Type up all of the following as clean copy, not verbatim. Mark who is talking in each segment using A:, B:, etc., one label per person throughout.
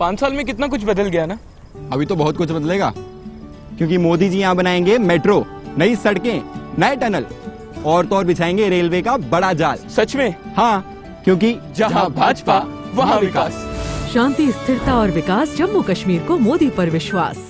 A: 5 साल में कितना कुछ बदल गया ना।
B: अभी तो बहुत कुछ बदलेगा, क्योंकि मोदी जी यहाँ बनाएंगे मेट्रो, नई सड़कें, नए टनल और तो और बिछाएंगे रेलवे का बड़ा जाल।
A: सच में?
B: हाँ, क्योंकि
A: जहाँ भाजपा वहाँ विकास।
C: शांति, स्थिरता और विकास, जम्मू कश्मीर को मोदी पर विश्वास।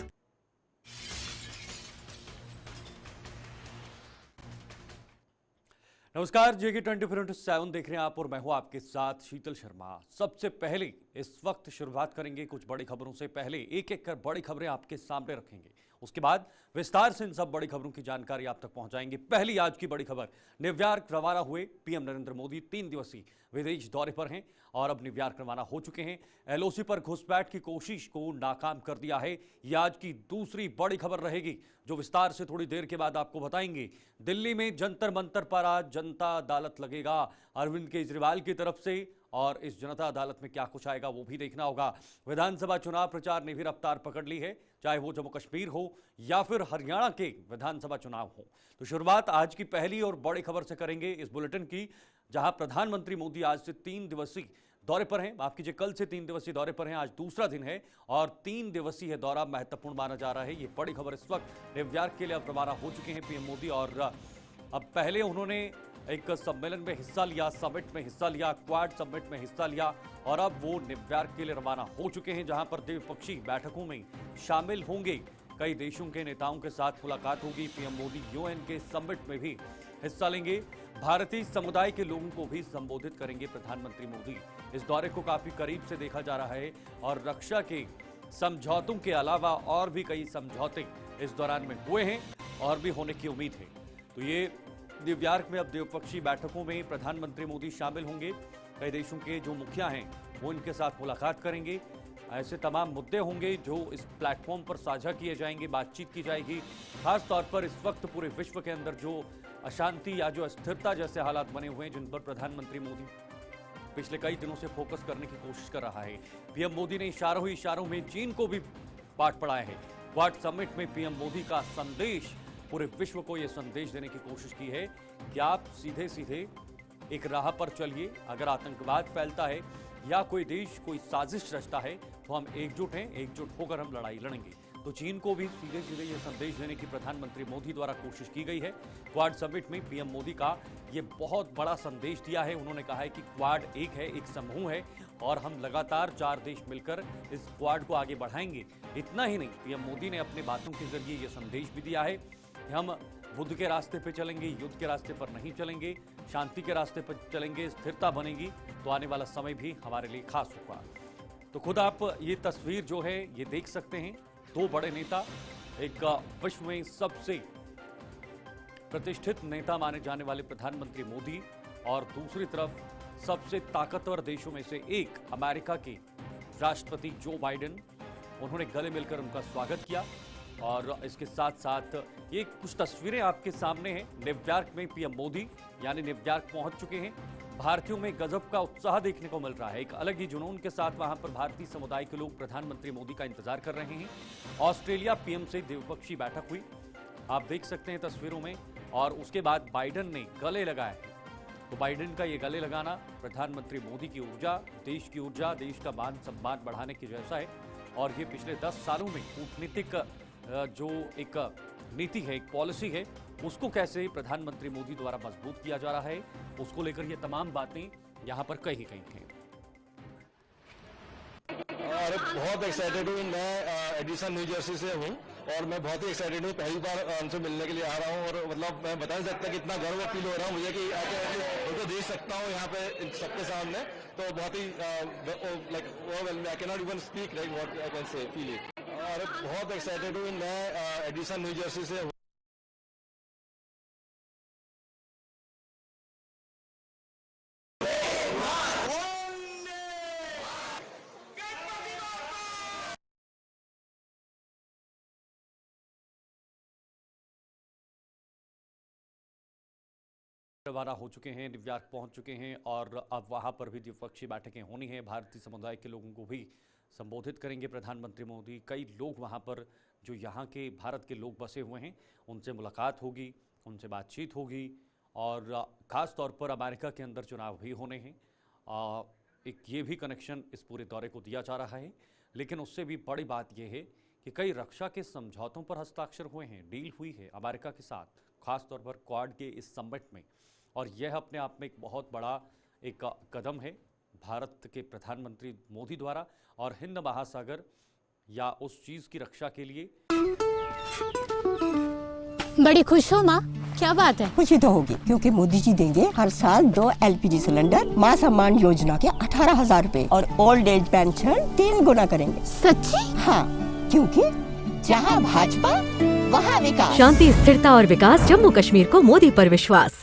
D: नमस्कार, जेके 24/7 देख रहे हैं आप और मैं हूं आपके साथ शीतल शर्मा। सबसे पहले इस वक्त शुरुआत करेंगे कुछ बड़ी खबरों से। पहले एक एक कर बड़ी खबरें आपके सामने रखेंगे, उसके बाद विस्तार से इन सब बड़ी खबरों की जानकारी आप तक पहुंचाएंगे। पहली आज की बड़ी खबर, न्यूयॉर्क रवाना हुए पीएम नरेंद्र मोदी 3 दिवसीय विदेश दौरे पर हैं और अब न्यूयॉर्क रवाना हो चुके हैं। एलओसी पर घुसपैठ की कोशिश को नाकाम कर दिया है। यह आज की दूसरी बड़ी खबर रहेगी, जो विस्तार से थोड़ी देर के बाद आपको बताएंगे। दिल्ली में जंतर मंतर पर आज जनता अदालत लगेगा अरविंद केजरीवाल की तरफ से, और इस जनता अदालत में क्या कुछ आएगा वो भी देखना होगा। विधानसभा चुनाव प्रचार ने भी रफ्तार पकड़ ली है, चाहे वो जम्मू कश्मीर हो या फिर हरियाणा के विधानसभा चुनाव हो। तो शुरुआत आज की पहली और बड़ी खबर से करेंगे इस बुलेटिन की, जहां प्रधानमंत्री मोदी आज से 3 दिवसीय दौरे पर हैं। माफ कीजिए, कल से 3 दिवसीय दौरे पर हैं, आज दूसरा दिन है और 3 दिवसीय दौरा महत्वपूर्ण माना जा रहा है। ये बड़ी खबर इस वक्त न्यूयॉर्क के लिए अब रवाना हो चुके हैं पीएम मोदी, और अब पहले उन्होंने एक सम्मेलन में हिस्सा लिया, समिट में हिस्सा लिया, क्वाड समिट में हिस्सा लिया, और अब वो न्यूयॉर्क के लिए रवाना हो चुके हैं, जहां पर द्विपक्षीय बैठकों में शामिल होंगे। कई देशों के नेताओं के साथ मुलाकात होगी। पीएम मोदी यूएन के समिट में भी हिस्सा लेंगे। भारतीय समुदाय के लोगों को भी संबोधित करेंगे प्रधानमंत्री मोदी। इस दौरे को काफी करीब से देखा जा रहा है और रक्षा के समझौतों के अलावा और भी कई समझौते इस दौरान में हुए हैं और भी होने की उम्मीद है। तो ये न्यूयॉर्क में अब द्विपक्षीय बैठकों में प्रधानमंत्री मोदी शामिल होंगे। कई देशों के जो मुखिया हैं वो इनके साथ मुलाकात करेंगे। ऐसे तमाम मुद्दे होंगे जो इस प्लेटफॉर्म पर साझा किए जाएंगे, बातचीत की जाएगी। खास तौर पर इस वक्त पूरे विश्व के अंदर जो अशांति या जो अस्थिरता जैसे हालात बने हुए हैं, जिन पर प्रधानमंत्री मोदी पिछले कई दिनों से फोकस करने की कोशिश कर रहा है। पीएम मोदी ने इशारों ही इशारों में चीन को भी पाठ पढ़ाया है। क्वाड समिट में पीएम मोदी का संदेश, पूरे विश्व को यह संदेश देने की कोशिश की है कि आप सीधे सीधे एक राह पर चलिए। अगर आतंकवाद फैलता है या कोई देश कोई साजिश रचता है तो हम एकजुट हैं, एकजुट होकर हम लड़ाई लड़ेंगे। तो चीन को भी सीधे सीधे ये संदेश देने की प्रधानमंत्री मोदी द्वारा कोशिश की गई है। क्वाड समिट में पीएम मोदी का ये बहुत बड़ा संदेश दिया है। उन्होंने कहा है कि क्वाड एक है, एक समूह है और हम लगातार 4 देश मिलकर इस क्वाड को आगे बढ़ाएंगे। इतना ही नहीं, पीएम मोदी ने अपने बातों के जरिए ये संदेश भी दिया है कि हम बुद्ध के रास्ते पर चलेंगे, युद्ध के रास्ते पर नहीं चलेंगे, शांति के रास्ते पर चलेंगे। स्थिरता बनेगी तो आने वाला समय भी हमारे लिए खास होगा। तो खुद आप ये तस्वीर जो है ये देख सकते हैं। 2 बड़े नेता, एक विश्व में सबसे प्रतिष्ठित नेता माने जाने वाले प्रधानमंत्री मोदी और दूसरी तरफ सबसे ताकतवर देशों में से एक अमेरिका के राष्ट्रपति जो बाइडेन। उन्होंने गले मिलकर उनका स्वागत किया और इसके साथ साथ ये कुछ तस्वीरें आपके सामने हैं। न्यूयॉर्क में पीएम मोदी यानी न्यूयॉर्क पहुंच चुके हैं। भारतीयों में गजब का उत्साह देखने को मिल रहा है। एक अलग ही जुनून के साथ वहां पर भारतीय समुदाय के लोग प्रधानमंत्री मोदी का इंतजार कर रहे हैं। ऑस्ट्रेलिया पीएम से द्विपक्षीय बैठक हुई, आप देख सकते हैं तस्वीरों में, और उसके बाद बाइडेन ने गले लगाया है। तो बाइडेन का ये गले लगाना प्रधानमंत्री मोदी की ऊर्जा, देश की ऊर्जा, देश का मान सम्मान बढ़ाने की जैसा है। और ये पिछले 10 सालों में कूटनीतिक जो एक नीति है, एक पॉलिसी है, उसको कैसे प्रधानमंत्री मोदी द्वारा मजबूत किया जा रहा है, उसको लेकर ये तमाम बातें यहाँ पर कही गई थी।
E: अरे बहुत एक्साइटेड हूँ। मैं एडिसन न्यू जर्सी से हूँ और मैं बहुत ही एक्साइटेड हूँ। पहली बार उनसे मिलने के लिए आ रहा हूँ और मतलब मैं बता नहीं सकता कितना गर्व फील हो रहा हूँ मुझे कि उनको देख सकता हूँ यहाँ पे सबके सामने। तो बहुत ही like I can not even speak like what I can say feel it. अरे बहुत एक्साइटेड हूँ। मैं एडिसन न्यू जर्सी से हूँ।
D: रवाना हो चुके हैं, न्यूयॉर्क पहुंच चुके हैं और अब वहां पर भी द्विपक्षीय बैठकें होनी है। भारतीय समुदाय के लोगों को भी संबोधित करेंगे प्रधानमंत्री मोदी। कई लोग वहां पर जो यहाँ के भारत के लोग बसे हुए हैं उनसे मुलाकात होगी, उनसे बातचीत होगी और ख़ास तौर पर अमेरिका के अंदर चुनाव भी होने हैं। एक ये भी कनेक्शन इस पूरे दौरे को दिया जा रहा है। लेकिन उससे भी बड़ी बात यह है कि कई रक्षा के समझौतों पर हस्ताक्षर हुए हैं, डील हुई है अमेरिका के साथ, खासतौर पर क्वाड के इस समिट में। और यह अपने आप में एक बहुत बड़ा एक कदम है भारत के प्रधानमंत्री मोदी द्वारा और हिंद महासागर या उस चीज़ की रक्षा के लिए।
F: बड़ी खुश हो माँ, क्या बात है?
G: खुशी तो होगी क्योंकि मोदी जी देंगे हर साल 2 LPG सिलेंडर, मां सम्मान योजना के 18,000 रुपए और ओल्ड एज पेंशन 3 गुना करेंगे।
F: सच्ची?
G: हाँ, क्योंकि जहाँ भाजपा वहाँ विकास।
C: शांति, स्थिरता और विकास, जम्मू कश्मीर को मोदी पर विश्वास।